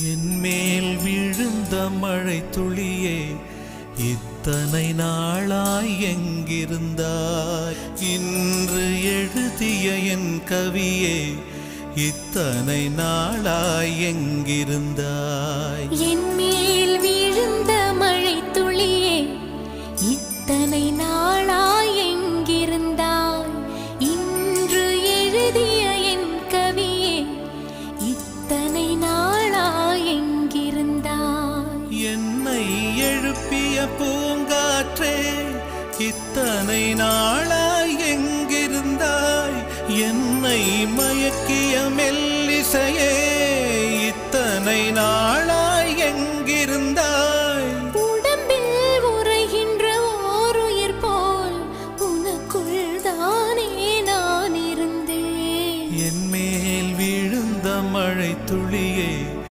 என்மேல் விழுந்த மழை துளியே, இத்தனை நாளாய் எங்கிருந்தாய்? இன்று எழுதிய என் கவியே, இத்தனை நாளாய் எங்கிருந்தாய்? என்மேல் விழுந்த மழை துளியே, இத்தனை நாளாய் எங்கிருந்தாய்? இன்று எழுதிய என் கவியே, இத்தனை நாளாய் எங்கிருந்தாய்? என்னை எழுப்பிய பூங்காற்றே, இத்தனை நாளாய் எங்கிருந்தாய்? என்னை மயக்கிய மெல்லிசையே, இத்தனை நாள்